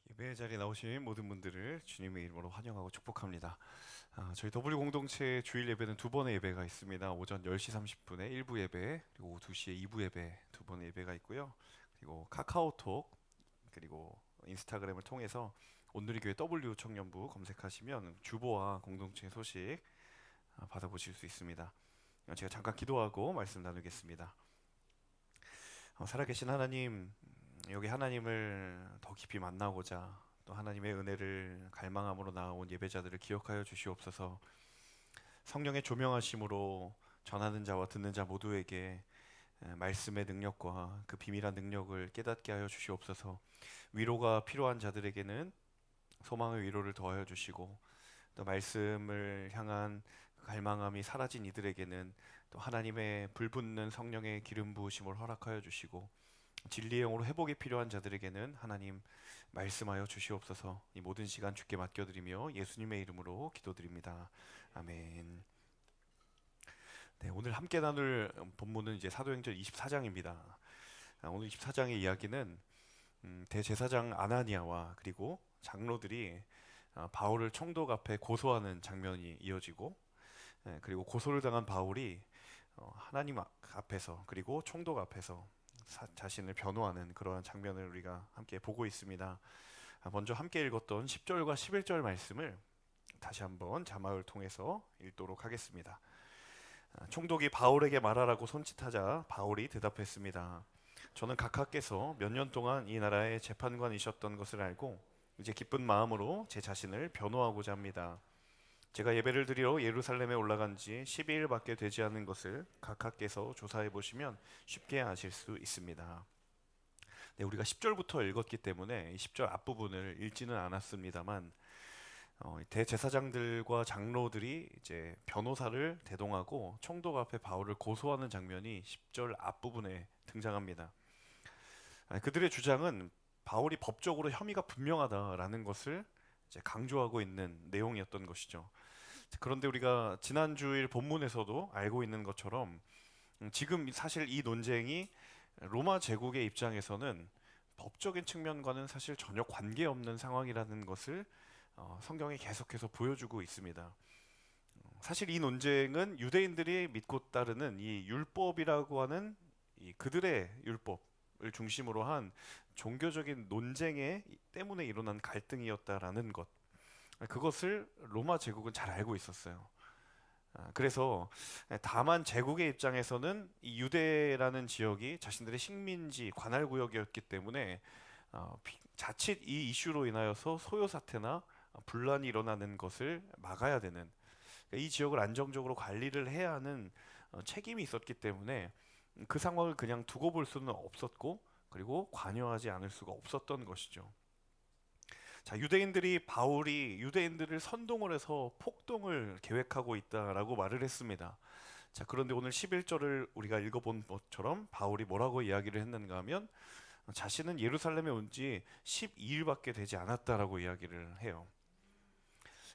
예배 자리에 나오신 모든 분들을 주님의 이름으로 환영하고 축복합니다. 저희 더블유 공동체 주일 예배는 두 번의 예배가 있습니다. 오전 10시 30분에 1부 예배, 그리고 오후 2시에 2부 예배 두 번의 예배가 있고요. 그리고 카카오톡, 그리고 인스타그램을 통해서 온누리 교회 W 청년부 검색하시면 주보와 공동체 소식 받아보실 수 있습니다. 제가 잠깐 기도하고 말씀 나누겠습니다. 살아계신 하나님, 여기 하나님을 더 깊이 만나고자 또 하나님의 은혜를 갈망함으로 나온 예배자들을 기억하여 주시옵소서. 성령의 조명하심으로 전하는 자와 듣는 자 모두에게 말씀의 능력과 그 비밀한 능력을 깨닫게 하여 주시옵소서. 위로가 필요한 자들에게는 소망의 위로를 더하여 주시고, 또 말씀을 향한 갈망함이 사라진 이들에게는 또 하나님의 불붙는 성령의 기름 부으심을 허락하여 주시고, 진리의 영으로 회복이 필요한 자들에게는 하나님 말씀하여 주시옵소서. 이 모든 시간 주께 맡겨드리며 예수님의 이름으로 기도드립니다. 아멘. 네, 오늘 함께 나눌 본문은 이제 사도행전 24장입니다. 오늘 24장의 이야기는 대제사장 아나니아와 그리고 장로들이 바울을 총독 앞에 고소하는 장면이 이어지고, 그리고 고소를 당한 바울이 하나님 앞에서 그리고 총독 앞에서 자신을 변호하는 그러한 장면을 우리가 함께 보고 있습니다. 먼저 함께 읽었던 10절과 11절 말씀을 다시 한번 자막을 통해서 읽도록 하겠습니다. 총독이 바울에게 말하라고 손짓하자 바울이 대답했습니다. 저는 각하께서 몇 년 동안 이 나라의 재판관이셨던 것을 알고 이제 기쁜 마음으로 제 자신을 변호하고자 합니다. 제가 예배를 드리러 예루살렘에 올라간 지 12일밖에 되지 않은 것을 각하께서 조사해 보시면 쉽게 아실 수 있습니다. 네, 우리가 10절부터 읽었기 때문에 이 10절 앞부분을 읽지는 않았습니다만, 대제사장들과 장로들이 이제 변호사를 대동하고 총독 앞에 바울을 고소하는 장면이 10절 앞부분에 등장합니다. 그들의 주장은 바울이 법적으로 혐의가 분명하다라는 것을 이제 강조하고 있는 내용이었던 것이죠. 그런데 우리가 지난주일 본문에서도 알고 있는 것처럼 지금 사실 이 논쟁이 로마 제국의 입장에서는 법적인 측면과는 사실 전혀 관계없는 상황이라는 것을 성경이 계속해서 보여주고 있습니다. 사실 이 논쟁은 유대인들이 믿고 따르는 이 율법이라고 하는 이 그들의 율법을 중심으로 한 종교적인 논쟁에 때문에 일어난 갈등이었다라는 것, 그것을 로마 제국은 잘 알고 있었어요. 그래서 다만 제국의 입장에서는 이 유대라는 지역이 자신들의 식민지 관할 구역이었기 때문에 자칫 이 이슈로 인하여서 소요 사태나 분란이 일어나는 것을 막아야 되는, 그러니까 이 지역을 안정적으로 관리를 해야 하는 책임이 있었기 때문에 그 상황을 그냥 두고 볼 수는 없었고, 그리고 관여하지 않을 수가 없었던 것이죠. 자, 유대인들이 바울이 유대인들을 선동을 해서 폭동을 계획하고 있다라고 말을 했습니다. 자, 그런데 오늘 11절을 우리가 읽어본 것처럼 바울이 뭐라고 이야기를 했는가 하면 자신은 예루살렘에 온 지 12일밖에 되지 않았다라고 이야기를 해요.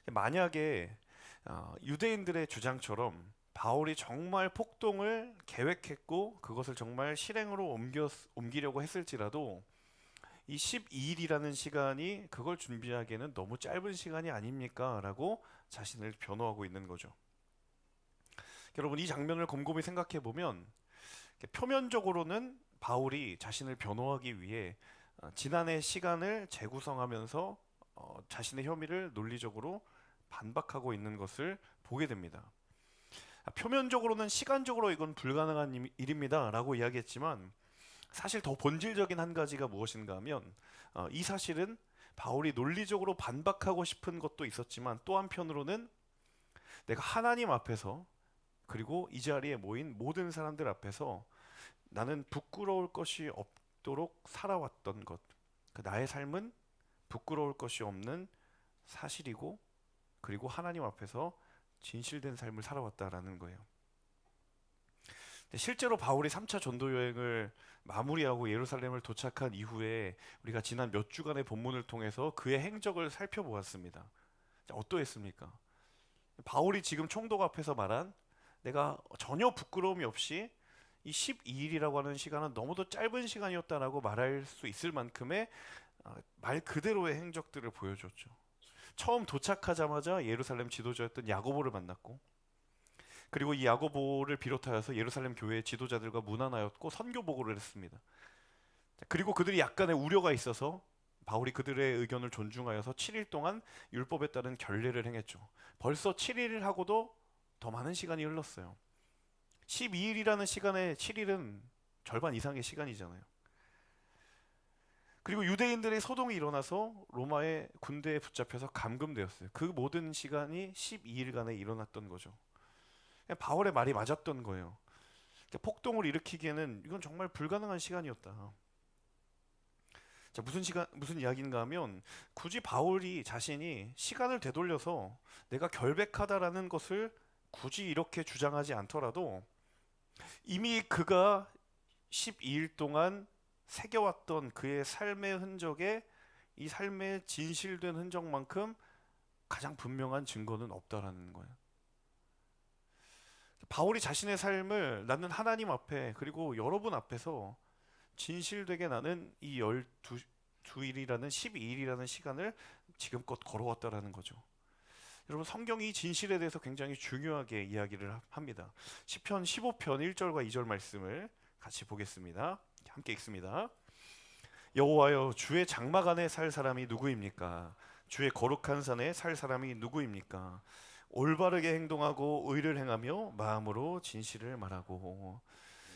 만약에 유대인들의 주장처럼 바울이 정말 폭동을 계획했고 그것을 정말 실행으로 옮기려고 했을지라도 이 12일이라는 시간이 그걸 준비하기에는 너무 짧은 시간이 아닙니까? 라고 자신을 변호하고 있는 거죠. 여러분, 이 장면을 곰곰이 생각해 보면 표면적으로는 바울이 자신을 변호하기 위해 지난해 시간을 재구성하면서 자신의 혐의를 논리적으로 반박하고 있는 것을 보게 됩니다. 표면적으로는 시간적으로 이건 불가능한 일입니다 라고 이야기했지만, 사실 더 본질적인 한 가지가 무엇인가 하면 이 사실은 바울이 논리적으로 반박하고 싶은 것도 있었지만, 또 한편으로는 내가 하나님 앞에서 그리고 이 자리에 모인 모든 사람들 앞에서 나는 부끄러울 것이 없도록 살아왔던 것, 그 나의 삶은 부끄러울 것이 없는 사실이고, 그리고 하나님 앞에서 진실된 삶을 살아왔다라는 거예요. 실제로 바울이 3차 전도 여행을 마무리하고 예루살렘을 도착한 이후에 우리가 지난 몇 주간의 본문을 통해서 그의 행적을 살펴보았습니다. 어떠했습니까? 바울이 지금 총독 앞에서 말한 내가 전혀 부끄러움이 없이 이 12일이라고 하는 시간은 너무도 짧은 시간이었다라고 말할 수 있을 만큼의 말 그대로의 행적들을 보여줬죠. 처음 도착하자마자 예루살렘 지도자였던 야고보를 만났고, 그리고 이 야고보를 비롯하여서 예루살렘 교회의 지도자들과 문안하였고 선교 보고를 했습니다. 그리고 그들이 약간의 우려가 있어서 바울이 그들의 의견을 존중하여서 7일 동안 율법에 따른 결례를 행했죠. 벌써 7일을 하고도 더 많은 시간이 흘렀어요. 12일이라는 시간에 7일은 절반 이상의 시간이잖아요. 그리고 유대인들의 소동이 일어나서 로마의 군대에 붙잡혀서 감금되었어요. 그 모든 시간이 12일간에 일어났던 거죠. 바울의 말이 맞았던 거예요. 폭동을 일으키기에는 이건 정말 불가능한 시간이었다. 자, 무슨 이야기인가 하면 굳이 바울이 자신이 시간을 되돌려서 내가 결백하다라는 것을 굳이 이렇게 주장하지 않더라도 이미 그가 12일 동안 새겨왔던 그의 삶의 흔적에 이 삶의 진실된 흔적만큼 가장 분명한 증거는 없다라는 거예요. 바울이 자신의 삶을 나는 하나님 앞에 그리고 여러분 앞에서 진실되게 나는 이 12일이라는 12일이라는 시간을 지금껏 걸어왔다라는 거죠. 여러분, 성경이 이 진실에 대해서 굉장히 중요하게 이야기를 합니다. 시편 15편 1절과 2절 말씀을 같이 보겠습니다. 함께 읽습니다. 여호와여, 주의 장막 안에 살 사람이 누구입니까? 주의 거룩한 산에 살 사람이 누구입니까? 올바르게 행동하고 의를 행하며 마음으로 진실을 말하고.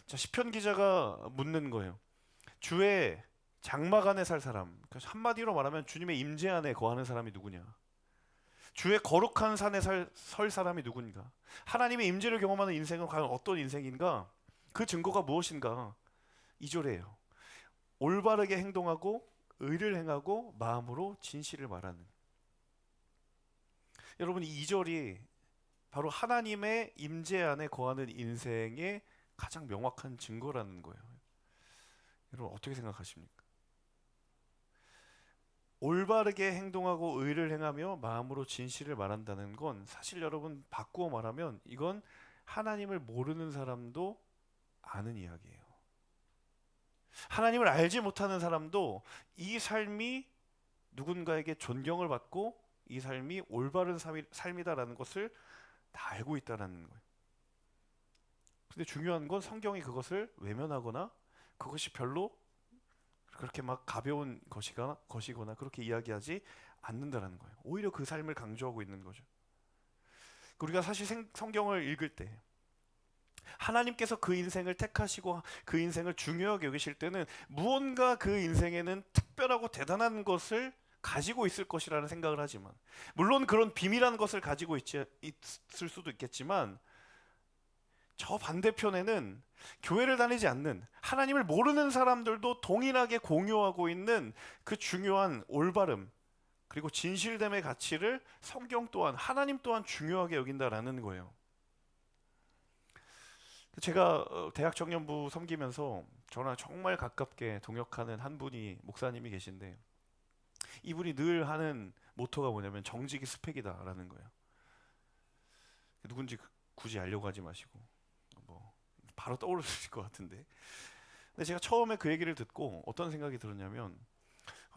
자, 시편 기자가 묻는 거예요. 주의 장막 안에 살 사람, 한마디로 말하면 주님의 임재 안에 거하는 사람이 누구냐? 주의 거룩한 산에 설 사람이 누군가? 하나님의 임재를 경험하는 인생은 과연 어떤 인생인가? 그 증거가 무엇인가? 2절이에요. 올바르게 행동하고 의를 행하고 마음으로 진실을 말하는. 여러분, 이 2절이 바로 하나님의 임재 안에 거하는 인생의 가장 명확한 증거라는 거예요. 여러분, 어떻게 생각하십니까? 올바르게 행동하고 의를 행하며 마음으로 진실을 말한다는 건 사실 여러분 바꾸어 말하면 이건 하나님을 모르는 사람도 아는 이야기예요. 하나님을 알지 못하는 사람도 이 삶이 누군가에게 존경을 받고 이 삶이 올바른 삶이다라는 것을 다 알고 있다는 거예요. 근데 중요한 건 성경이 그것을 외면하거나 그것이 별로 그렇게 막 가벼운 것이거나 그렇게 이야기하지 않는다라는 거예요. 오히려 그 삶을 강조하고 있는 거죠. 우리가 사실 성경을 읽을 때 하나님께서 그 인생을 택하시고 그 인생을 중요하게 여기실 때는 무언가 그 인생에는 특별하고 대단한 것을 가지고 있을 것이라는 생각을 하지만, 물론 그런 비밀한 것을 가지고 있을 수도 있겠지만, 저 반대편에는 교회를 다니지 않는 하나님을 모르는 사람들도 동일하게 공유하고 있는 그 중요한 올바름 그리고 진실됨의 가치를 성경 또한 하나님 또한 중요하게 여긴다라는 거예요. 제가 대학 청년부 섬기면서 저랑 정말 가깝게 동역하는 한 분이 목사님이 계신데, 이분이 늘 하는 모토가 뭐냐면 정직이 스펙이다라는 거예요. 누군지 굳이 알려고 하지 마시고 뭐 바로 떠오르실 것 같은데, 근데 제가 처음에 그 얘기를 듣고 어떤 생각이 들었냐면,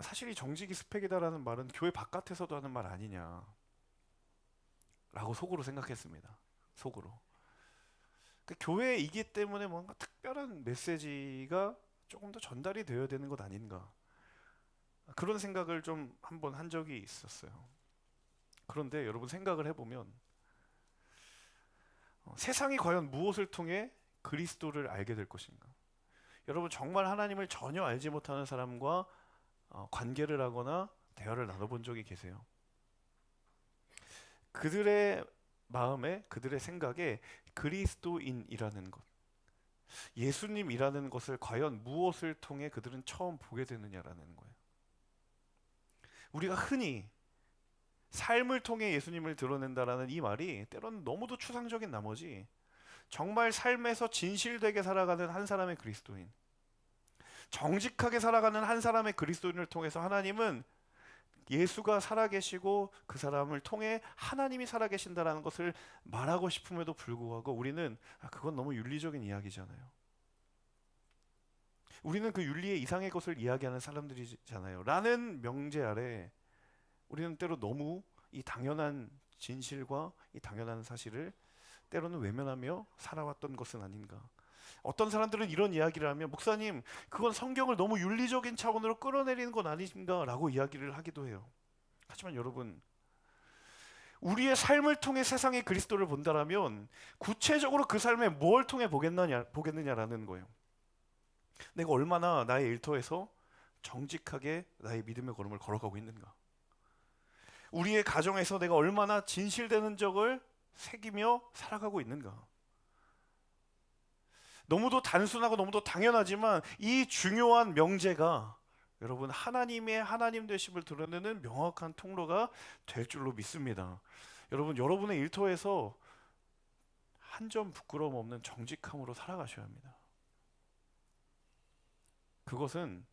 사실 이 정직이 스펙이다라는 말은 교회 바깥에서도 하는 말 아니냐라고 속으로 생각했습니다. 속으로. 교회이기 때문에 뭔가 특별한 메시지가 조금 더 전달이 되어야 되는 것 아닌가, 그런 생각을 좀 한번 한 적이 있었어요. 그런데 여러분, 생각을 해보면 세상이 과연 무엇을 통해 그리스도를 알게 될 것인가? 여러분, 정말 하나님을 전혀 알지 못하는 사람과 관계를 하거나 대화를 나눠본 적이 계세요? 그들의 마음에, 그들의 생각에 그리스도인이라는 것, 예수님이라는 것을 과연 무엇을 통해 그들은 처음 보게 되느냐라는 거예요. 우리가 흔히 삶을 통해 예수님을 드러낸다라는 이 말이 때로는 너무도 추상적인 나머지 정말 삶에서 진실되게 살아가는 한 사람의 그리스도인, 정직하게 살아가는 한 사람의 그리스도인을 통해서 하나님은 예수가 살아계시고 그 사람을 통해 하나님이 살아계신다라는 것을 말하고 싶음에도 불구하고 우리는 그건 너무 윤리적인 이야기잖아요. 우리는 그 윤리의 이상의 것을 이야기하는 사람들이잖아요. 라는 명제 아래 우리는 때로 너무 이 당연한 진실과 이 당연한 사실을 때로는 외면하며 살아왔던 것은 아닌가. 어떤 사람들은 이런 이야기를 하면 목사님 그건 성경을 너무 윤리적인 차원으로 끌어내리는 건 아닌가 라고 이야기를 하기도 해요. 하지만 여러분, 우리의 삶을 통해 세상의 그리스도를 본다라면 구체적으로 그 삶에 뭘 통해 보겠느냐라는 거예요. 내가 얼마나 나의 일터에서 정직하게 나의 믿음의 걸음을 걸어가고 있는가. 우리의 가정에서 내가 얼마나 진실되는 적을 새기며 살아가고 있는가. 너무도 단순하고 너무도 당연하지만 이 중요한 명제가 여러분 하나님의 하나님 되심을 드러내는 명확한 통로가 될 줄로 믿습니다. 여러분, 여러분의 일터에서 한 점 부끄러움 없는 정직함으로 살아가셔야 합니다. 그것은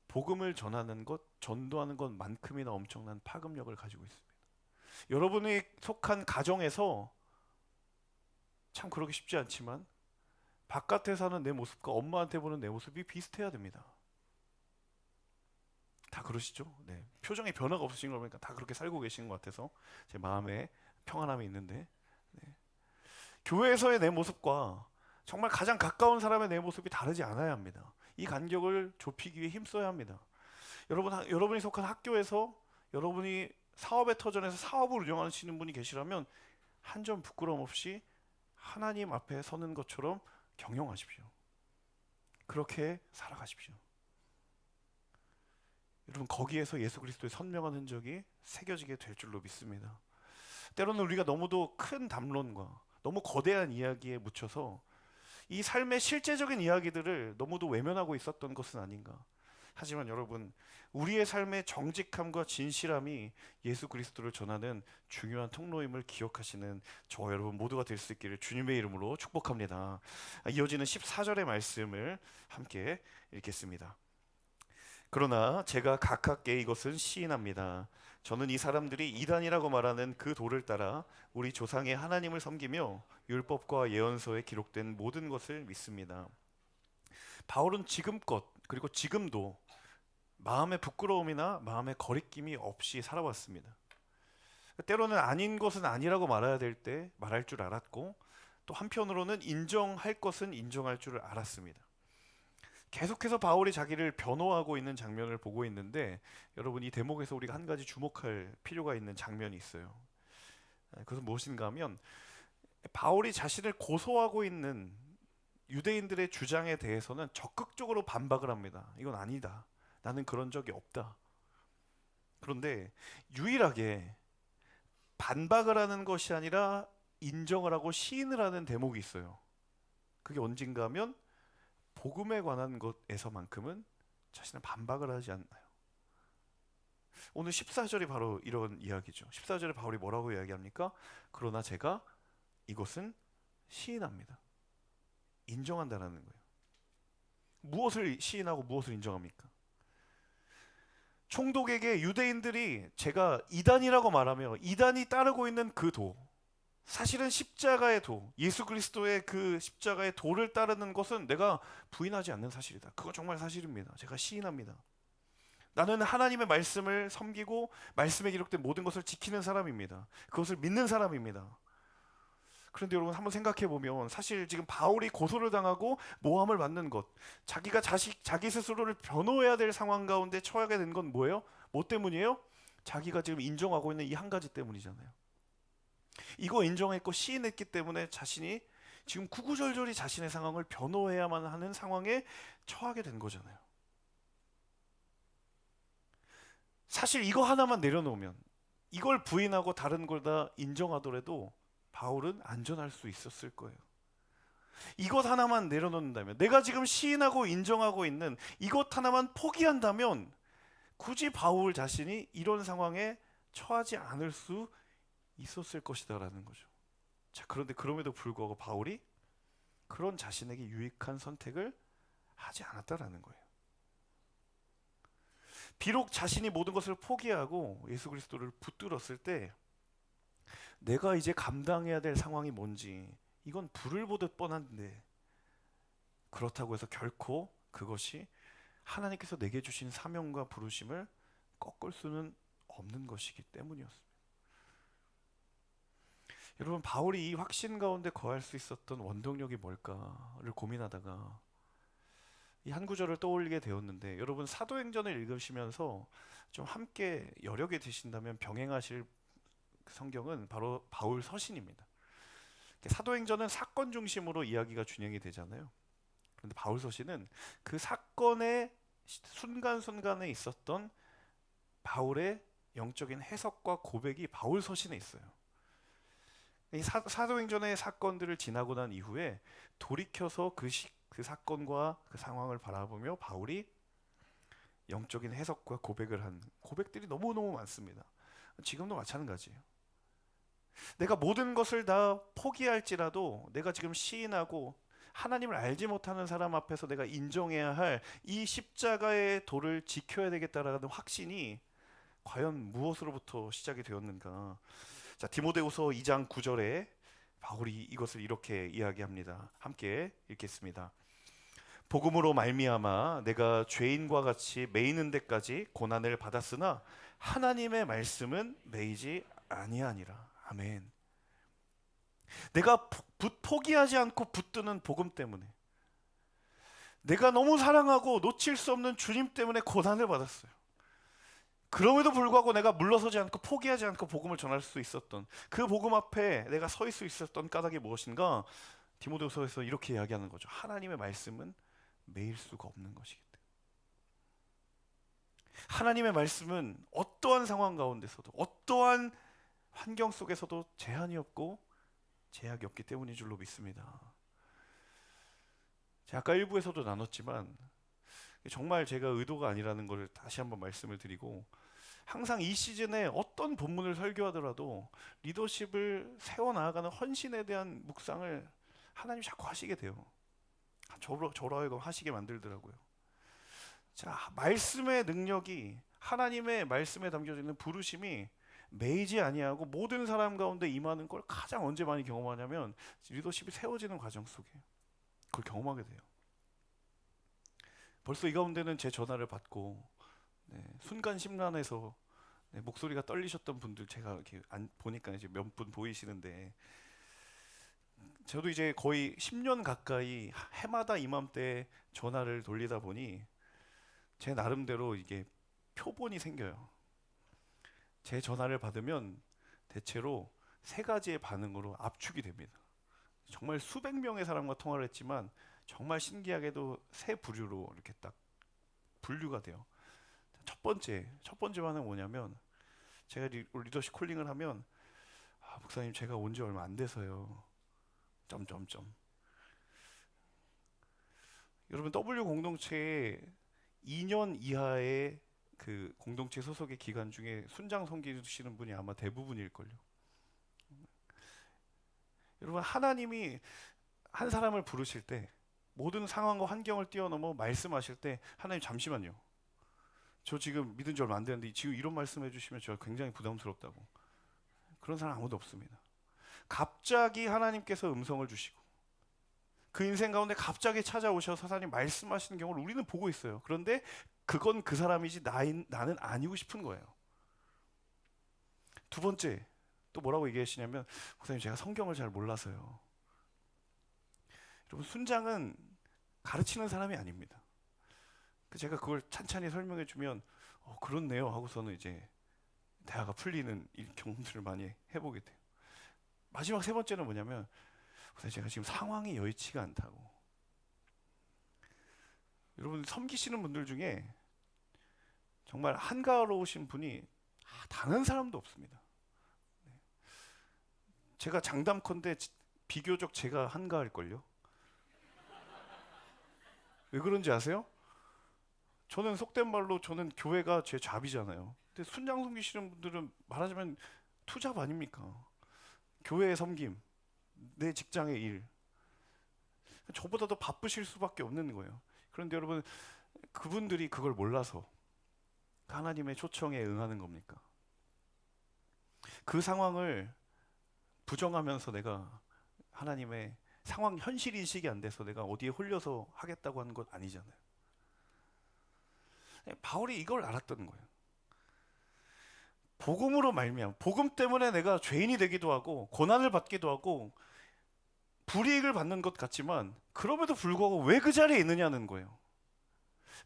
복음을 전하는 것, 전도하는 것만큼이나 엄청난 파급력을 가지고 있습니다. 여러분이 속한 가정에서 참 그러기 쉽지 않지만 바깥에 사는 내 모습과 엄마한테 보는 내 모습이 비슷해야 됩니다. 다 그러시죠? 네. 표정에 변화가 없으신 걸 보니까 다 그렇게 살고 계시는 것 같아서 제 마음에 평안함이 있는데, 네. 교회에서의 내 모습과 정말 가장 가까운 사람의 내 모습이 다르지 않아야 합니다. 이 간격을 좁히기 위해 힘써야 합니다. 여러분이 속한 학교에서 여러분이 사업의 터전에서 사업을 운영하시는 분이 계시라면 한 점 부끄러움 없이 하나님 앞에 서는 것처럼 경영하십시오. 그렇게 살아가십시오. 여러분, 거기에서 예수 그리스도의 선명한 흔적이 새겨지게 될 줄로 믿습니다. 때로는 우리가 너무도 큰 담론과 너무 거대한 이야기에 묻혀서 이 삶의 실제적인 이야기들을 너무도 외면하고 있었던 것은 아닌가. 하지만 여러분, 우리의 삶의 정직함과 진실함이 예수 그리스도를 전하는 중요한 통로임을 기억하시는 저와 여러분 모두가 될 수 있기를 주님의 이름으로 축복합니다. 이어지는 14절의 말씀을 함께 읽겠습니다. 그러나 제가 가깝게 이것은 시인합니다. 저는 이 사람들이 이단이라고 말하는 그 도를 따라 우리 조상의 하나님을 섬기며 율법과 예언서에 기록된 모든 것을 믿습니다. 바울은 지금껏 그리고 지금도 마음의 부끄러움이나 마음의 거리낌이 없이 살아왔습니다. 때로는 아닌 것은 아니라고 말해야 될 때 말할 줄 알았고, 또 한편으로는 인정할 것은 인정할 줄 알았습니다. 계속해서 바울이 자기를 변호하고 있는 장면을 보고 있는데, 여러분 이 대목에서 우리가 한 가지 주목할 필요가 있는 장면이 있어요. 그것은 무엇인가 하면 바울이 자신을 고소하고 있는 유대인들의 주장에 대해서는 적극적으로 반박을 합니다. 이건 아니다. 나는 그런 적이 없다. 그런데 유일하게 반박을 하는 것이 아니라 인정을 하고 시인을 하는 대목이 있어요. 그게 언젠가 하면 복음에 관한 것에서만큼은 자신은 반박을 하지 않나요? 오늘 14절이 바로 이런 이야기죠. 14절에 바울이 뭐라고 이야기합니까? 그러나 제가 이것은 시인합니다. 인정한다라는 거예요. 무엇을 시인하고 무엇을 인정합니까? 총독에게 유대인들이 제가 이단이라고 말하며 이단이 따르고 있는 그 도, 사실은 십자가의 도, 예수 그리스도의 그 십자가의 도를 따르는 것은 내가 부인하지 않는 사실이다. 그건 정말 사실입니다. 제가 시인합니다. 나는 하나님의 말씀을 섬기고 말씀에 기록된 모든 것을 지키는 사람입니다. 그것을 믿는 사람입니다. 그런데 여러분 한번 생각해 보면 사실 지금 바울이 고소를 당하고 모함을 받는 것, 자기가 자기 스스로를 변호해야 될 상황 가운데 처하게 된 건 뭐예요? 뭐 때문이에요? 자기가 지금 인정하고 있는 이 한 가지 때문이잖아요. 이거 인정했고 시인했기 때문에 자신이 지금 구구절절히 자신의 상황을 변호해야만 하는 상황에 처하게 된 거잖아요. 사실 이거 하나만 내려놓으면, 이걸 부인하고 다른 걸 다 인정하더라도 바울은 안전할 수 있었을 거예요. 이것 하나만 내려놓는다면, 내가 지금 시인하고 인정하고 있는 이것 하나만 포기한다면 굳이 바울 자신이 이런 상황에 처하지 않을 수 있었을 것이다라는 거죠. 자, 그런데 그럼에도 불구하고 바울이 그런 자신에게 유익한 선택을 하지 않았다라는 거예요. 비록 자신이 모든 것을 포기하고 예수 그리스도를 붙들었을 때 내가 이제 감당해야 될 상황이 뭔지 이건 불을 보듯 뻔한데, 그렇다고 해서 결코 그것이 하나님께서 내게 주신 사명과 부르심을 꺾을 수는 없는 것이기 때문이었습니다. 여러분, 바울이 이 확신 가운데 거할 수 있었던 원동력이 뭘까를 고민하다가 이 한 구절을 떠올리게 되었는데, 여러분 사도행전을 읽으시면서 좀 함께 여력이 되신다면 병행하실 성경은 바로 바울 서신입니다. 사도행전은 사건 중심으로 이야기가 진행이 되잖아요. 그런데 바울 서신은 그 사건의 순간순간에 있었던 바울의 영적인 해석과 고백이 바울 서신에 있어요. 이 사도행전의 사건들을 지나고 난 이후에 돌이켜서 그 사건과 그 상황을 바라보며 바울이 영적인 해석과 고백을 한 고백들이 너무너무 많습니다. 지금도 마찬가지예요. 내가 모든 것을 다 포기할지라도 내가 지금 시인하고 하나님을 알지 못하는 사람 앞에서 내가 인정해야 할 이 십자가의 도를 지켜야 되겠다라는 확신이 과연 무엇으로부터 시작이 되었는가? 자, 디모데후서 2장 9절에 바울이 이것을 이렇게 이야기합니다. 함께 읽겠습니다. 복음으로 말미암아 내가 죄인과 같이 매이는 데까지 고난을 받았으나 하나님의 말씀은 매이지 아니하니라. 아멘. 내가 포기하지 않고 붙드는 복음 때문에, 내가 너무 사랑하고 놓칠 수 없는 주님 때문에 고난을 받았어요. 그럼에도 불구하고 내가 물러서지 않고 포기하지 않고 복음을 전할 수 있었던 그 복음 앞에 내가 서 있을 수 있었던 까닭이 무엇인가? 디모데후서에서 이렇게 이야기하는 거죠. 하나님의 말씀은 매일 수가 없는 것이기 때문에. 하나님의 말씀은 어떠한 상황 가운데서도 어떠한 환경 속에서도 제한이 없고 제약이 없기 때문인 줄로 믿습니다. 제가 아까 일부에서도 나눴지만 정말 제가 의도가 아니라는 것을 다시 한번 말씀을 드리고, 항상 이 시즌에 어떤 본문을 설교하더라도 리더십을 세워나가는 헌신에 대한 묵상을 하나님이 자꾸 하시게 돼요. 저로 하여금 하시게 만들더라고요. 자, 말씀의 능력이, 하나님의 말씀에 담겨져 있는 부르심이 매이지 아니하고 모든 사람 가운데 임하는 걸 가장 언제 많이 경험하냐면 리더십이 세워지는 과정 속에 그걸 경험하게 돼요. 벌써 이 가운데는 제 전화를 받고 순간 심란해서 목소리가 떨리셨던 분들 제가 이렇게 보니까 이제 몇 분 보이시는데, 저도 이제 거의 10년 가까이 해마다 이맘때 전화를 돌리다 보니 제 나름대로 이게 표본이 생겨요. 제 전화를 받으면 대체로 세 가지의 반응으로 압축이 됩니다. 정말 수백 명의 사람과 통화를 했지만 정말 신기하게도 세 부류로 이렇게 딱 분류가 돼요. 첫 번째 반응은 뭐냐면, 제가 리더십 콜링을 하면 목사님 제가 온 지 얼마 안 돼서요. 점점점. 여러분 W 공동체에 2년 이하의 그 공동체 소속의 기간 중에 순장 섬기시는 분이 아마 대부분일걸요. 여러분, 하나님이 한 사람을 부르실 때 모든 상황과 환경을 뛰어넘어 말씀하실 때, 하나님 잠시만요, 저 지금 믿은 지 얼마 안 되는데 지금 이런 말씀해 주시면 제가 굉장히 부담스럽다고. 그런 사람 아무도 없습니다. 갑자기 하나님께서 음성을 주시고 그 인생 가운데 갑자기 찾아오셔서 하나님 말씀하시는 경우를 우리는 보고 있어요. 그런데 그건 그 사람이지 나는 아니고 싶은 거예요. 두 번째, 또 뭐라고 얘기하시냐면, 목사님 제가 성경을 잘 몰라서요. 여러분, 순장은 가르치는 사람이 아닙니다. 제가 그걸 찬찬히 설명해 주면 그렇네요 하고서는 이제 대화가 풀리는 이 경험들을 많이 해보게 돼요. 마지막 세 번째는 뭐냐면, 제가 지금 상황이 여의치가 않다고. 여러분, 섬기시는 분들 중에 정말 한가로우신 분이 단 한 사람도 없습니다. 제가 장담컨대 비교적 제가 한가할걸요. 왜 그런지 아세요? 저는 속된 말로 저는 교회가 제 잡이잖아요. 근데 순장 섬기시는 분들은 말하자면 투잡 아닙니까? 교회의 섬김, 내 직장의 일, 저보다 더 바쁘실 수밖에 없는 거예요. 그런데 여러분, 그분들이 그걸 몰라서 하나님의 초청에 응하는 겁니까? 그 상황을 부정하면서 내가 하나님의 상황 현실 인식이 안 돼서 내가 어디에 홀려서 하겠다고 하는 건 아니잖아요. 바울이 이걸 알았던 거예요. 복음으로 말미암아 복음 때문에 내가 죄인이 되기도 하고 고난을 받기도 하고 불이익을 받는 것 같지만 그럼에도 불구하고 왜 그 자리에 있느냐는 거예요.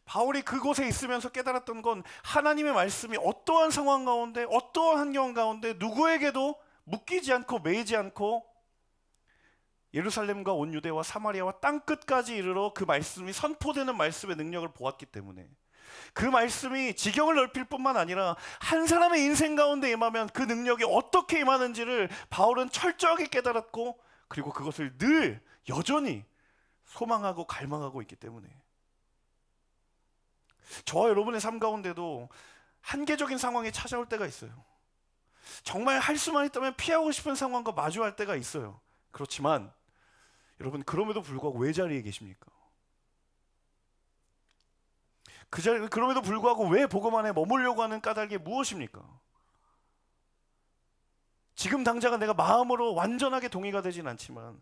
바울이 그곳에 있으면서 깨달았던 건 하나님의 말씀이 어떠한 상황 가운데 어떠한 환경 가운데 누구에게도 묶이지 않고 매이지 않고 예루살렘과 온 유대와 사마리아와 땅끝까지 이르러 그 말씀이 선포되는 말씀의 능력을 보았기 때문에 그 말씀이 지경을 넓힐 뿐만 아니라 한 사람의 인생 가운데 임하면 그 능력이 어떻게 임하는지를 바울은 철저하게 깨달았고 그리고 그것을 늘 여전히 소망하고 갈망하고 있기 때문에 저와 여러분의 삶 가운데도 한계적인 상황이 찾아올 때가 있어요. 정말 할 수만 있다면 피하고 싶은 상황과 마주할 때가 있어요. 그렇지만 여러분 그럼에도 불구하고 왜 자리에 계십니까? 그럼에도 불구하고 왜 복음 안에 머물려고 하는 까닭이 무엇입니까? 지금 당장은 내가 마음으로 완전하게 동의가 되진 않지만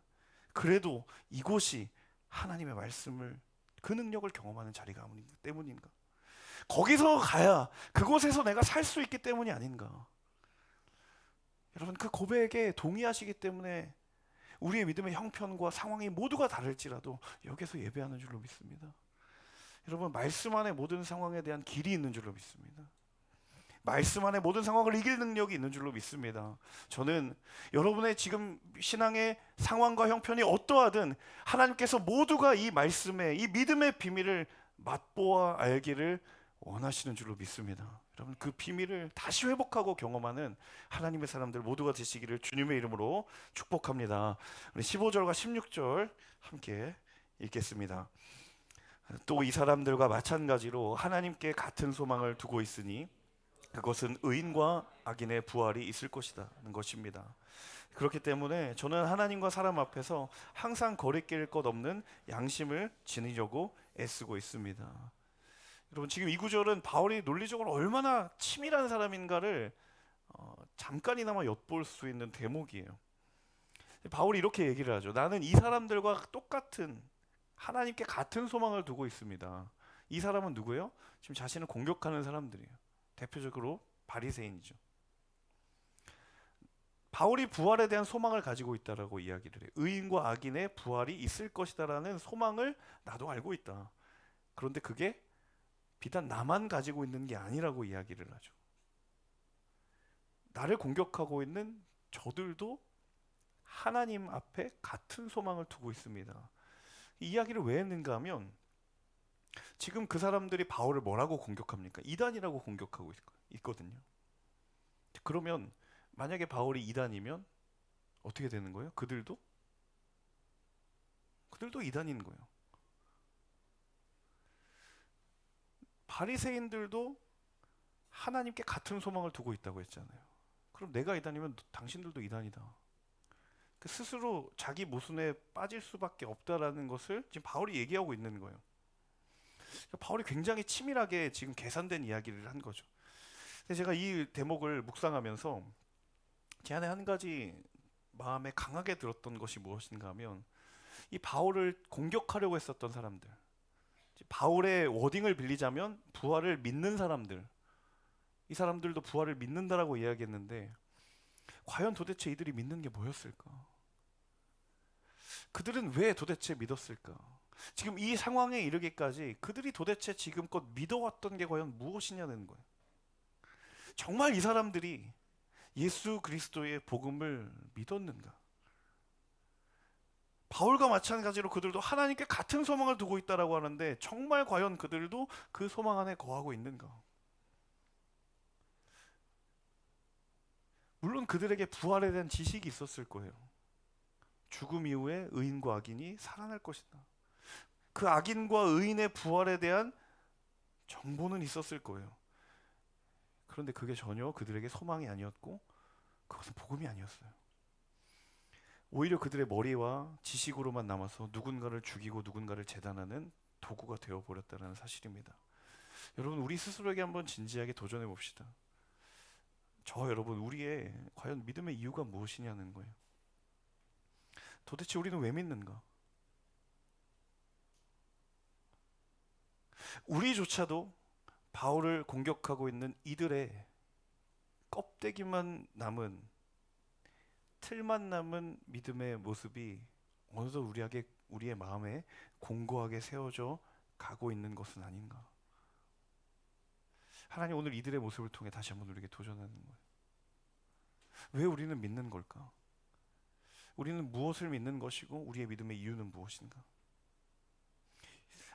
그래도 이곳이 하나님의 말씀을 그 능력을 경험하는 자리가 때문인가? 거기서 가야 그곳에서 내가 살 수 있기 때문이 아닌가? 여러분 그 고백에 동의하시기 때문에 우리의 믿음의 형편과 상황이 모두가 다를지라도 여기서 예배하는 줄로 믿습니다. 여러분 말씀 안에 모든 상황에 대한 길이 있는 줄로 믿습니다. 말씀 안에 모든 상황을 이길 능력이 있는 줄로 믿습니다. 저는 여러분의 지금 신앙의 상황과 형편이 어떠하든 하나님께서 모두가 이 말씀의 이 믿음의 비밀을 맛보아 알기를 원하시는 줄로 믿습니다. 여러분 그 비밀을 다시 회복하고 경험하는 하나님의 사람들 모두가 되시기를 주님의 이름으로 축복합니다. 우리 15절과 16절 함께 읽겠습니다. 또 이 사람들과 마찬가지로 하나님께 같은 소망을 두고 있으니 그것은 의인과 악인의 부활이 있을 것이라는 것입니다. 그렇기 때문에 저는 하나님과 사람 앞에서 항상 거리낄 것 없는 양심을 지니려고 애쓰고 있습니다. 여러분 지금 이 구절은 바울이 논리적으로 얼마나 치밀한 사람인가를 잠깐이나마 엿볼 수 있는 대목이에요. 바울이 이렇게 얘기를 하죠. 나는 이 사람들과 똑같은 하나님께 같은 소망을 두고 있습니다. 이 사람은 누구예요? 지금 자신을 공격하는 사람들이에요. 대표적으로 바리새인이죠. 바울이 부활에 대한 소망을 가지고 있다라고 이야기를 해요. 의인과 악인의 부활이 있을 것이다라는 소망을 나도 알고 있다. 그런데 그게 비단 나만 가지고 있는 게 아니라고 이야기를 하죠. 나를 공격하고 있는 저들도 하나님 앞에 같은 소망을 두고 있습니다. 이 이야기를 왜 했는가 하면 지금 그 사람들이 바울을 뭐라고 공격합니까? 이단이라고 공격하고 있거든요. 그러면 만약에 바울이 이단이면 어떻게 되는 거예요? 그들도 이단인 거예요. 바리새인들도 하나님께 같은 소망을 두고 있다고 했잖아요. 그럼 내가 이단이면 당신들도 이단이다. 스스로 자기 모순에 빠질 수밖에 없다라는 것을 지금 바울이 얘기하고 있는 거예요. 바울이 굉장히 치밀하게 지금 계산된 이야기를 한 거죠. 근데 제가 이 대목을 묵상하면서 제 안에 한 가지 마음에 강하게 들었던 것이 무엇인가 하면 이 바울을 공격하려고 했었던 사람들, 바울의 워딩을 빌리자면 부활을 믿는 사람들, 이 사람들도 부활을 믿는다라고 이야기했는데 과연 도대체 이들이 믿는 게 뭐였을까? 그들은 왜 도대체 믿었을까? 지금 이 상황에 이르기까지 그들이 도대체 지금껏 믿어왔던 게 과연 무엇이냐는 거예요. 정말 이 사람들이 예수 그리스도의 복음을 믿었는가? 바울과 마찬가지로 그들도 하나님께 같은 소망을 두고 있다라고 하는데 정말 과연 그들도 그 소망 안에 거하고 있는가? 물론 그들에게 부활에 대한 지식이 있었을 거예요. 죽음 이후에 의인과 악인이 살아날 것이다. 그 악인과 의인의 부활에 대한 정보는 있었을 거예요. 그런데 그게 전혀 그들에게 소망이 아니었고 그것은 복음이 아니었어요. 오히려 그들의 머리와 지식으로만 남아서 누군가를 죽이고 누군가를 재단하는 도구가 되어버렸다는 사실입니다. 여러분, 우리 스스로에게 한번 진지하게 도전해 봅시다. 여러분, 우리의 과연 믿음의 이유가 무엇이냐는 거예요. 도대체 우리는 왜 믿는가? 우리조차도 바울을 공격하고 있는 이들의 껍데기만 남은, 틀만 남은 믿음의 모습이 어느덧 우리의 마음에 공고하게 세워져 가고 있는 것은 아닌가? 하나님 오늘 이들의 모습을 통해 다시 한번 우리에게 도전하는 거예요. 왜 우리는 믿는 걸까? 우리는 무엇을 믿는 것이고 우리의 믿음의 이유는 무엇인가?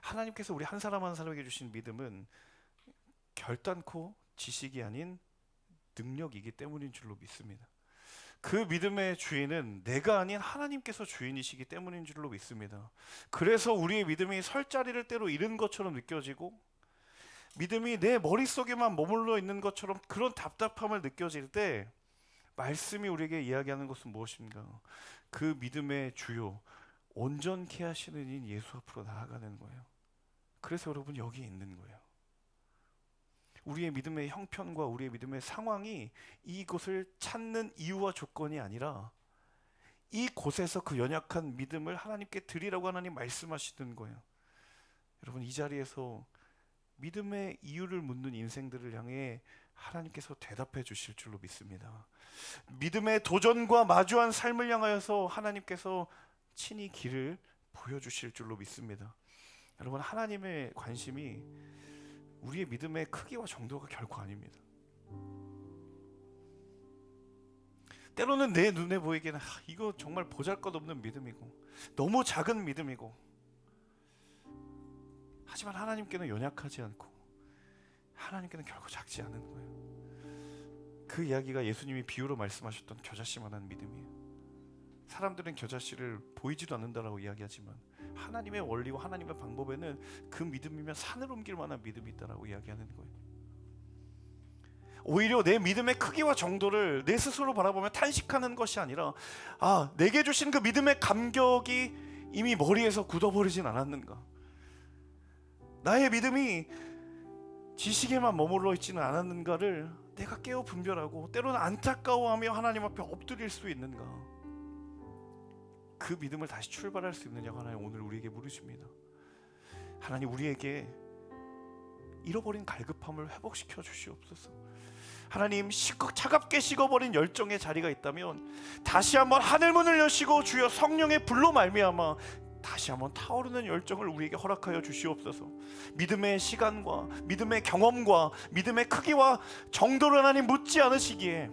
하나님께서 우리 한 사람 한 사람에게 주신 믿음은 결단코 지식이 아닌 능력이기 때문인 줄로 믿습니다. 그 믿음의 주인은 내가 아닌 하나님께서 주인이시기 때문인 줄로 믿습니다. 그래서 우리의 믿음이 설 자리를 때로 잃은 것처럼 느껴지고, 믿음이 내 머릿속에만 머물러 있는 것처럼 그런 답답함을 느껴질 때, 말씀이 우리에게 이야기하는 것은 무엇인가? 그 믿음의 주요, 온전케 하시는 인 예수 앞으로 나아가는 거예요. 그래서 여러분 여기 있는 거예요. 우리의 믿음의 형편과 우리의 믿음의 상황이 이곳을 찾는 이유와 조건이 아니라 이곳에서 그 연약한 믿음을 하나님께 드리라고 하나님 말씀하시는 거예요. 여러분, 이 자리에서 믿음의 이유를 묻는 인생들을 향해 하나님께서 대답해 주실 줄로 믿습니다. 믿음의 도전과 마주한 삶을 향하여서 하나님께서 친히 길을 보여주실 줄로 믿습니다. 여러분, 하나님의 관심이 우리의 믿음의 크기와 정도가 결코 아닙니다. 때로는 내 눈에 보이기에는 이거 정말 보잘것없는 믿음이고 너무 작은 믿음이고, 하지만 하나님께는 연약하지 않고 하나님께는 결코 작지 않은 거예요. 그 이야기가 예수님이 비유로 말씀하셨던 겨자씨만한 믿음이에요. 사람들은 겨자씨를 보이지도 않는다라고 이야기하지만 하나님의 원리와 하나님의 방법에는 그 믿음이면 산을 옮길 만한 믿음이 있다라고 이야기하는 거예요. 오히려 내 믿음의 크기와 정도를 내 스스로 바라보며 탄식하는 것이 아니라, 내게 주신 그 믿음의 감격이 이미 머리에서 굳어버리진 않았는가? 나의 믿음이 지식에만 머물러 있지는 않았는가를 내가 깨어 분별하고 때로는 안타까워하며 하나님 앞에 엎드릴 수 있는가? 그 믿음을 다시 출발할 수 있느냐고 하나님 오늘 우리에게 물으십니다. 하나님, 우리에게 잃어버린 갈급함을 회복시켜 주시옵소서. 하나님, 차갑게 식어버린 열정의 자리가 있다면 다시 한번 하늘문을 여시고 주여 성령의 불로 말미암아 다시 한번 타오르는 열정을 우리에게 허락하여 주시옵소서. 믿음의 시간과 믿음의 경험과 믿음의 크기와 정도를 하나님 묻지 않으시기에,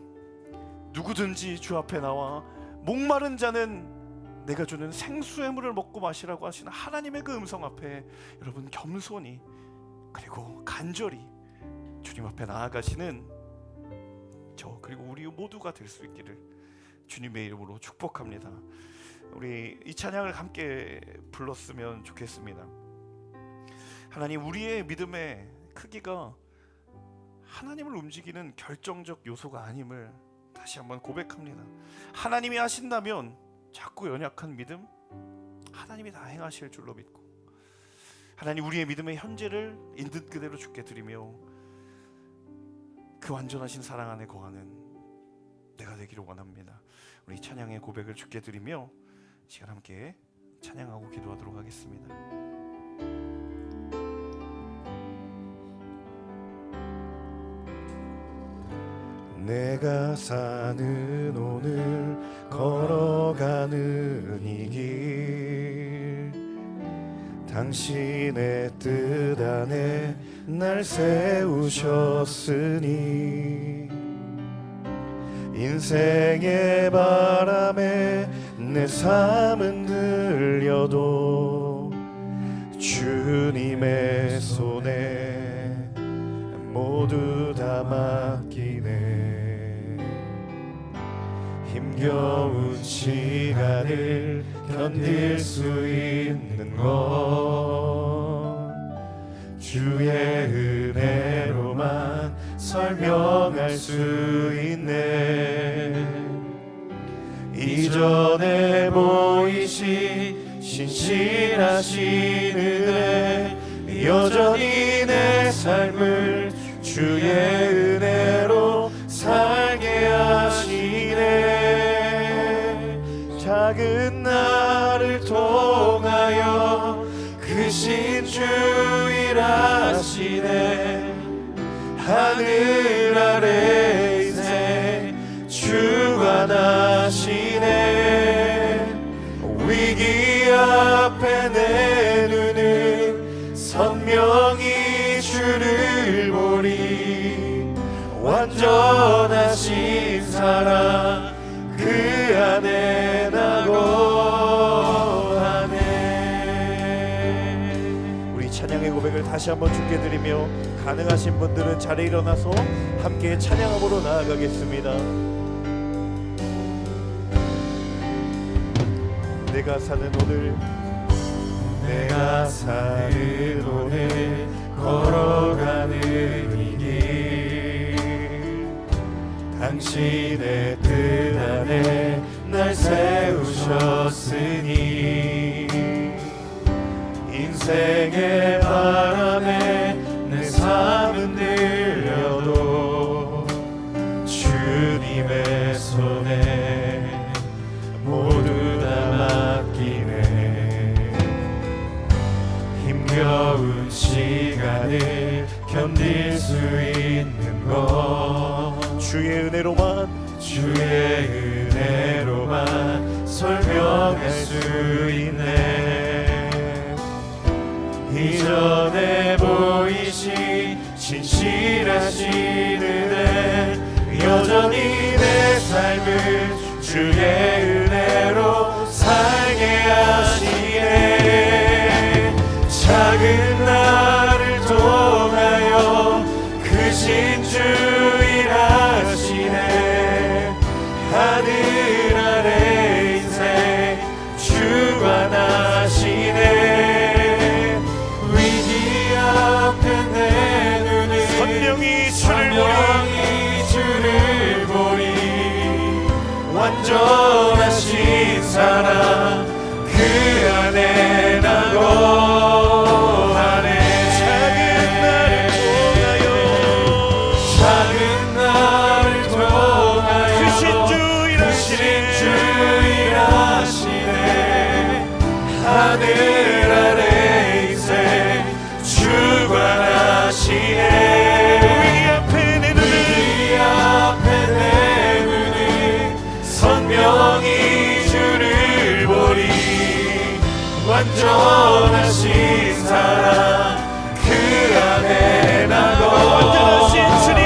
누구든지 주 앞에 나와 목마른 자는 내가 주는 생수의 물을 먹고 마시라고 하시는 하나님의 그 음성 앞에 여러분 겸손히 그리고 간절히 주님 앞에 나아가시는 저 그리고 우리 모두가 될 수 있기를 주님의 이름으로 축복합니다. 우리 이 찬양을 함께 불렀으면 좋겠습니다. 하나님, 우리의 믿음의 크기가 하나님을 움직이는 결정적 요소가 아님을 다시 한번 고백합니다. 하나님이 하신다면 자꾸 연약한 믿음 하나님이 다 행하실 줄로 믿고, 하나님, 우리의 믿음의 현재를 있는 그대로 주께 드리며 그 완전하신 사랑 안에 거하는 내가 되기를 원합니다. 우리 찬양의 고백을 주께 드리며 시간 함께 찬양하고 기도하도록 하겠습니다. 내가 사는 오늘 걸어가는 이 길, 당신의 뜻 안에 날 세우셨으니, 인생의 바람에 내 삶은 들려도 주님의 손에 모두 다 맡기네. 힘겨운 시간을 견딜 수 있는 것 주의 은혜로만 설명할 수 있네. 이전에 보이신 신실하신 은혜 여전히 내 삶을 주의 은혜로 살게 하시네. 작은 나를 통하여 크신 주 일하시네. 하늘 아래 인생 주관하시네. 위기 앞에 내 눈은 선명히 주를 보리. 완전하신 사랑 그 안에 나고하네. 우리 찬양의 고백을 다시 한번 주께 드리며 가능하신 분들은 자리에 일어나서 함께 찬양함으로 나아가겠습니다. 내가 사는 오늘, 내가 사는 오늘 걸어가는 이 길, 당신의 뜻 안에 날 세우셨으니 인생의 바람에 내 삶은 들려도 주님의 손에 모두 다 맡기네. 힘겨운 시간을 견딜 수 있는 것 주의 은혜로만, 주의 은혜로만 설명할 수 있네. 이전에 보이신 진실하신 은혜 여전히 내 삶을 주의 은혜로 살게 하시네. 작은 나를 통하여 크신 주 일하시네. 하늘 아래 인생 주관하시네. 위기 앞에 내 눈을 선명히 주를 보리. 완전하신 사랑 그 안에 나고하네. 작은 나를 통하여 크신 주 일하시네. 하늘 아래 인생 주관하시네. 위기 앞에 내 눈을 선명히 주를 보리. 완전하신 사랑 그 안에 나고 완전하신 주님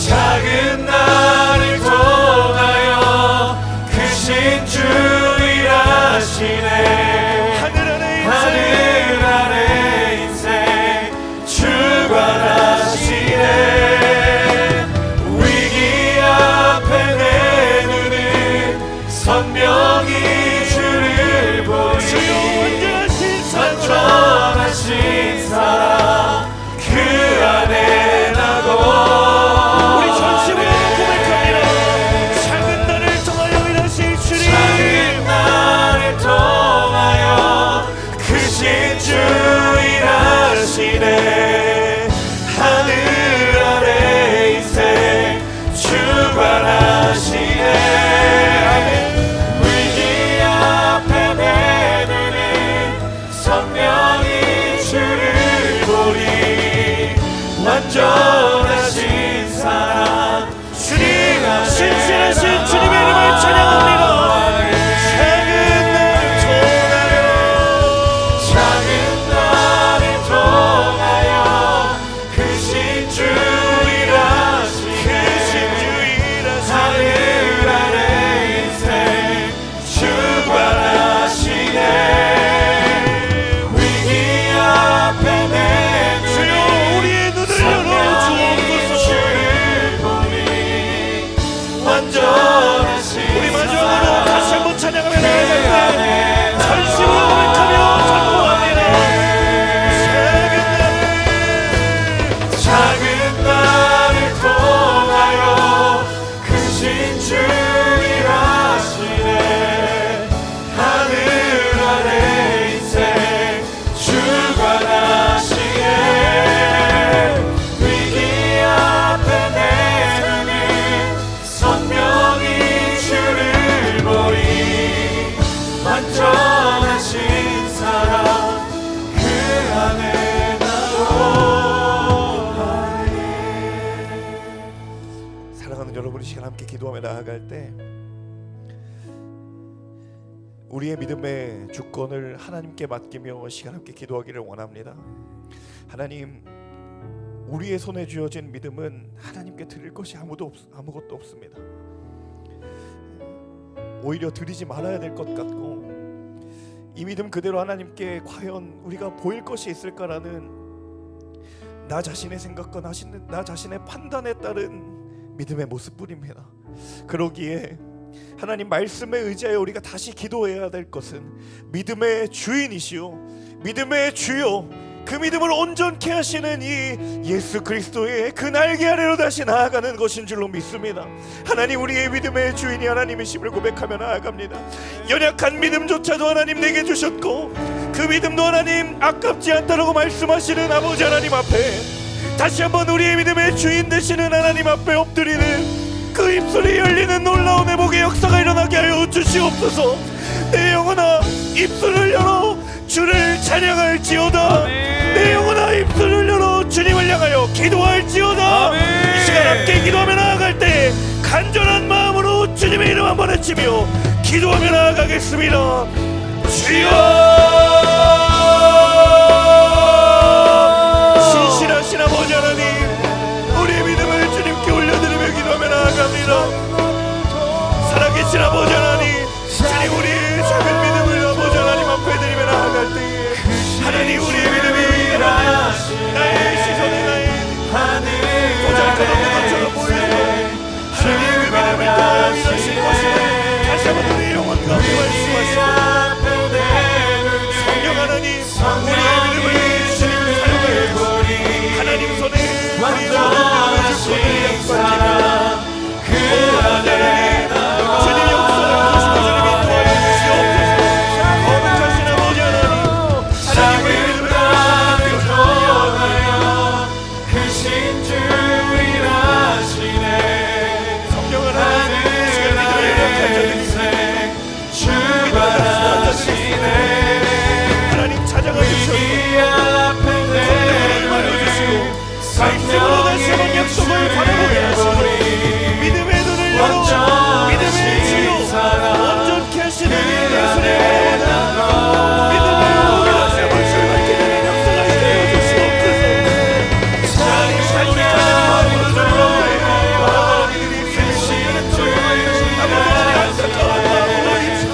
작은 나를 통하여 크신 주 일하시네. 하늘 아래 인생 주관하시네. 선명히 주를 보리. 완전하신 완전하신 사랑 그 안에 나로. 사랑하는 여러분, 이 시간 함께 기도하며 나아갈 때 우리의 믿음의 주권을 하나님께 맡기며 시간 함께 기도하기를 원합니다. 하나님, 우리의 손에 쥐어진 믿음은 하나님께 드릴 것이 아무것도 없습니다. 오히려 드리지 말아야 될 것 같고, 이 믿음 그대로 하나님께 과연 우리가 보일 것이 있을까라는 나 자신의 생각과 나 자신의 판단에 따른 믿음의 모습뿐입니다. 그러기에 하나님 말씀에 의지하여 우리가 다시 기도해야 될 것은 믿음의 주인이시오, 믿음의 주요, 그 믿음을 온전케 하시는 이 예수 그리스도의 그 날개 아래로 다시 나아가는 것인 줄로 믿습니다. 하나님, 우리의 믿음의 주인이 하나님이심을 고백하며 나아갑니다. 연약한 믿음조차도 하나님 내게 주셨고, 그 믿음도 하나님 아깝지 않다라고 말씀하시는 아버지 하나님 앞에 다시 한번 우리의 믿음의 주인 되시는 하나님 앞에 엎드리는 그 입술이 열리는 놀라운 회복의 역사가 일어나게 하여 주시옵소서. 내 영혼아, 입술을 열어 주를 찬양할지어다. 내 영혼아, 입술을 열어 주님을 향하여 기도할지어다. 이 시간 함께 기도하며 나아갈 때 간절한 마음으로 주님의 이름 한번 외치며 기도하며 나아가겠습니다. 주여, 신실하신 아버지 하나님, 우리의 믿음을 주님께 올려드리며 기도하며 나아갑니다. 살아계신 아버지 하나님, 주님, 우리의 작은 믿음을 아버지 하나님 앞에 드리며 나아갈 때에 하나님, 우리의 믿음이 나의 시선이 나의 보잘것없는 것처럼 보이죠. 하나님, 그 믿음을 통하여 이루실 것이며 다시 한번 우리의 영혼 가운데 말씀하시고, 성령 하나님, 우리의 믿음을 주님 사용해 하나님 손에 우리의 모든 믿음을 주권을 약속하며 그 안에 주님 역사를 보시고 주님 인도하여 주시옵소서. 거룩하신 아버지 하나님, 하나님 우리의 믿음을 크신 주일하시네. 성령 하나님, 시간 믿음을 주관하시네. 하나님 찾아가 주시옵소서. 성령을 말해주시고 말씀으로 다시 한번 약속을 바라보게 하시고 믿음의 눈을 열어 믿음의 주요 온전케 하시는 예수의 믿음의 눈을 다시 한번 출발케 되는 역사가 있게 하여 주시옵소서. 하나님, 간절한 마음으로 주님 앞에 바라보는 아버지 안타까운 마음으로 입술을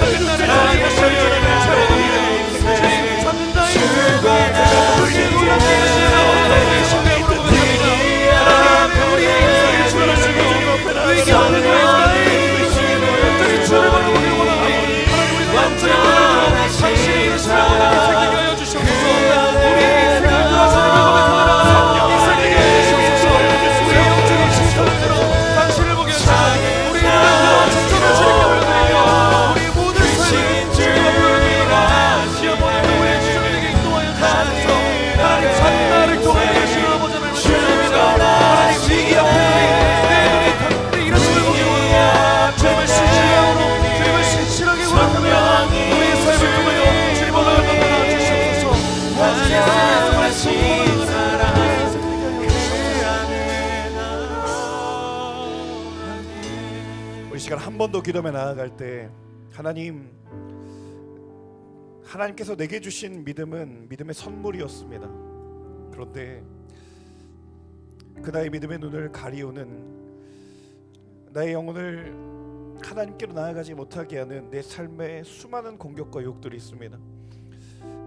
한 번 더 기도하며 나아갈 때 하나님께서 내게 주신 믿음은 믿음의 선물이었습니다. 그런데 그 나의 믿음의 눈을 가리우는 나의 영혼을 하나님께로 나아가지 못하게 하는 내 삶의 수많은 공격과 유혹들이 있습니다.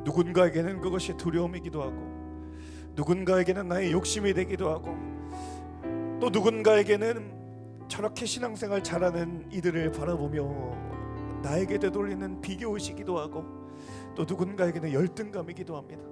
누군가에게는 그것이 두려움이기도 하고, 누군가에게는 나의 욕심이 되기도 하고, 또 누군가에게는 저렇게 신앙생활 잘하는 이들을 바라보며 나에게 되돌리는 비교의식이기도 하고, 또 누군가에게는 열등감이기도 합니다.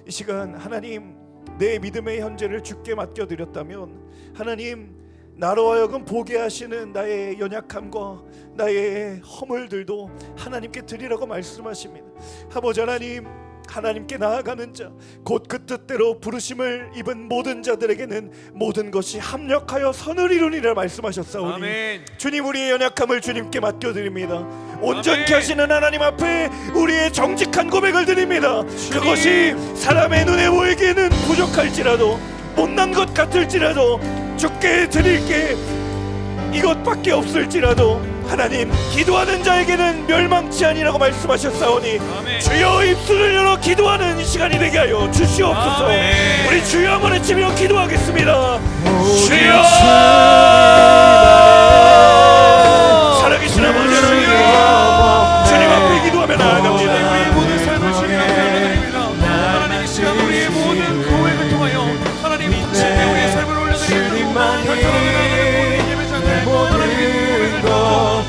이 시간 하나님, 내 믿음의 현재를 주께 맡겨드렸다면 하나님, 나로 하여금 보게 하시는 나의 연약함과 나의 허물들도 하나님께 드리라고 말씀하십니다. 아버지 하나님, 하나님께 나아가는 자, 곧 그 뜻대로 부르심을 입은 모든 자들에게는 모든 것이 합력하여 선을 이루니라 말씀하셨사오니, 아멘. 주님, 우리의 연약함을 주님께 맡겨드립니다. 온전케 하시는 하나님 앞에 우리의 정직한 고백을 드립니다. 그것이 사람의 눈에 보이기에는 부족할지라도 못난 것 같을지라도 주께 드릴 게 이것밖에 없을지라도 하나님, 기도하는 자에게는 멸망치 아니라고 말씀하셨사오니 주여 입술을 열어 기도하는 이 시간이 되게 하여 주시옵소서. 우리 주여 한번 외치며 기도하겠습니다. 주여, 살아계신 아버지 하나님, 주님 앞에 기도하며 나아갑니다. 우리의 모든 삶을 주님 앞에 올려드립니다. 하나님, 이 시간 우리의 모든 고백을 통하여 하나님 당신께 우리의 삶을 올려드립니다. 결정하며 나아가는 모든 예배자들, 하나님의 고백을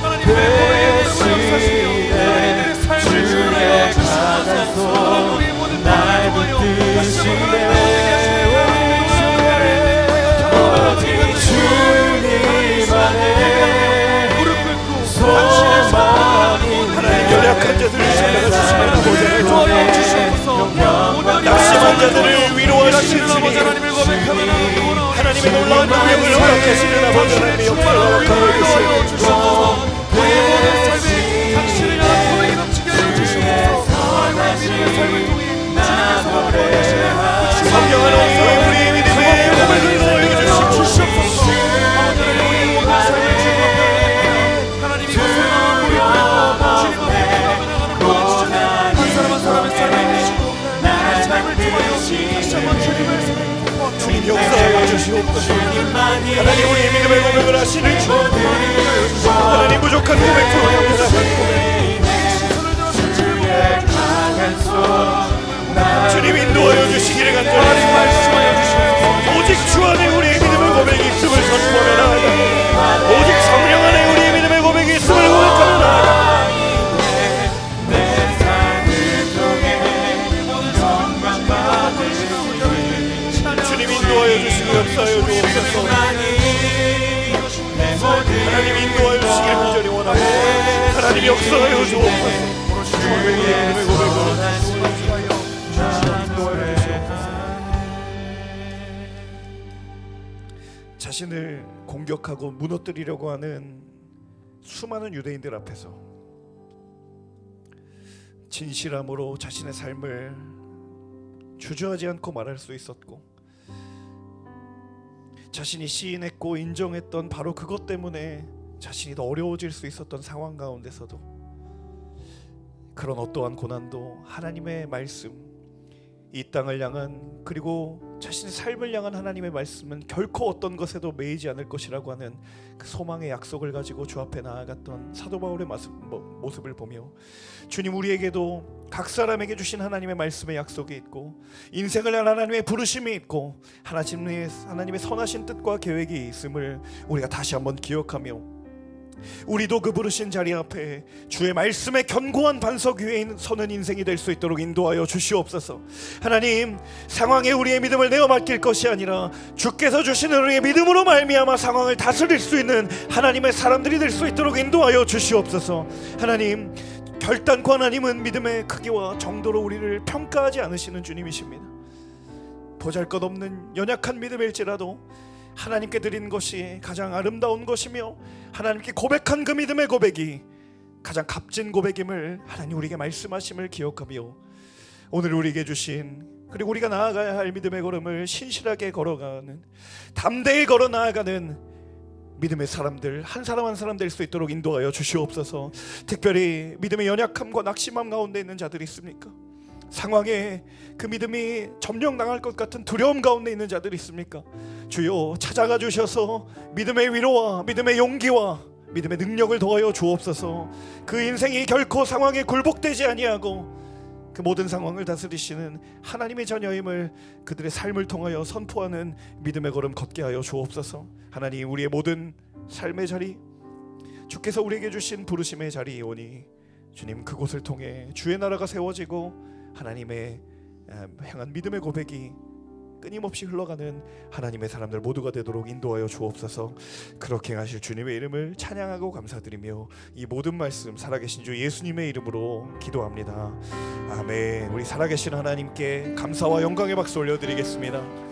하나님의 고백에 사시며 하나님의 삶을 주문하여 주시옵소서. 하나님, 우리의 모든 고백을 통하여 다시 한번 하나님 나오게 하시며 주님 안에 무릎 꿇고 당신의 손 하나님, 연약한 자들을 찾아가 주시는 도와여 주시옵소서. 낙심한 자들을 위로하시는 주님, 하나님을 고백하며 나아가기 원하옵소서. 하나님의 놀라운 능력을 허락하시는 아버지 하나님의 역사를 도와여 허락하여 주시옵소서. 우리의 모든 삶이 당신을 향한 고백이 넘치게 하여 주시옵소서. 하나님의 믿음의 삶을 통해 주님께서 원하시는 성령 하나님, 우리의 믿음의 고백을 넣어 주시옵소서. 우리의 모든 삶을 주님 앞에 올려드립니다. 하나님이 그 생명을 보여 주님 앞에 기도하며 나가는 모든 시즌에 한 사람 한 사람의 삶을 이기시고 우리의 삶을 통하여 다시 한번 주님을 생각하고 주님 역사하여 주시옵소서. 하나님, 우리의 믿음의 고백을 하시는 주, 하나님 부족한 고백 중에 연약한 고백, 주님 인도하여 주시기를 간절히 말씀하여 주시옵소서. 오직 주 안에 우리의 믿음의 고백이 있음을 선포하며 나아갑니다. 오직 성령 안에 우리의 믿음의 고백이 있음을 고백하며 나아갑니다. 주님 인도하여 주시고 역사하여 주옵소서. 하나님 인도하여 주시기를 간절히 원하고 하나님 역사하여 주옵소서. 우리의 믿음의 고백을 자신을 공격하고 무너뜨리려고 하는 수많은 유대인들 앞에서 진실함으로 자신의 삶을 주저하지 않고 말할 수 있었고, 자신이 시인했고 인정했던 바로 그것 때문에 자신이 더 어려워질 수 있었던 상황 가운데서도 그런 어떠한 고난도 하나님의 말씀, 이 땅을 향한 그리고 자신의 삶을 향한 하나님의 말씀은 결코 어떤 것에도 매이지 않을 것이라고 하는 그 소망의 약속을 가지고 주 앞에 나아갔던 사도 바울의 모습을 보며, 주님 우리에게도 각 사람에게 주신 하나님의 말씀의 약속이 있고 인생을 향한 하나님의 부르심이 있고 하나님의 선하신 뜻과 계획이 있음을 우리가 다시 한번 기억하며, 우리도 그 부르신 자리 앞에 주의 말씀의 견고한 반석 위에 서는 인생이 될 수 있도록 인도하여 주시옵소서. 하나님, 상황에 우리의 믿음을 내어 맡길 것이 아니라 주께서 주시는 우리의 믿음으로 말미암아 상황을 다스릴 수 있는 하나님의 사람들이 될 수 있도록 인도하여 주시옵소서. 하나님, 결단코 하나님은 믿음의 크기와 정도로 우리를 평가하지 않으시는 주님이십니다. 보잘것없는 연약한 믿음일지라도 하나님께 드린 것이 가장 아름다운 것이며 하나님께 고백한 그 믿음의 고백이 가장 값진 고백임을 하나님 우리에게 말씀하심을 기억하며, 오늘 우리에게 주신 그리고 우리가 나아가야 할 믿음의 걸음을 신실하게 걸어가는, 담대히 걸어 나아가는 믿음의 사람들 한 사람 한 사람 될 수 있도록 인도하여 주시옵소서. 특별히 믿음의 연약함과 낙심함 가운데 있는 자들이 있습니까? 상황에 그 믿음이 점령당할 것 같은 두려움 가운데 있는 자들이 있습니까? 주여 찾아가 주셔서 믿음의 위로와 믿음의 용기와 믿음의 능력을 더하여 주옵소서. 그 인생이 결코 상황에 굴복되지 아니하고 그 모든 상황을 다스리시는 하나님의 자녀임을 그들의 삶을 통하여 선포하는 믿음의 걸음 걷게 하여 주옵소서. 하나님, 우리의 모든 삶의 자리, 주께서 우리에게 주신 부르심의 자리이오니 주님 그곳을 통해 주의 나라가 세워지고 하나님의 향한 믿음의 고백이 끊임없이 흘러가는 하나님의 사람들 모두가 되도록 인도하여 주옵소서. 그렇게 하실 주님의 이름을 찬양하고 감사드리며 이 모든 말씀 살아계신 주 예수님의 이름으로 기도합니다. 아멘. 우리 살아계신 하나님께 감사와 영광의 박수 올려드리겠습니다.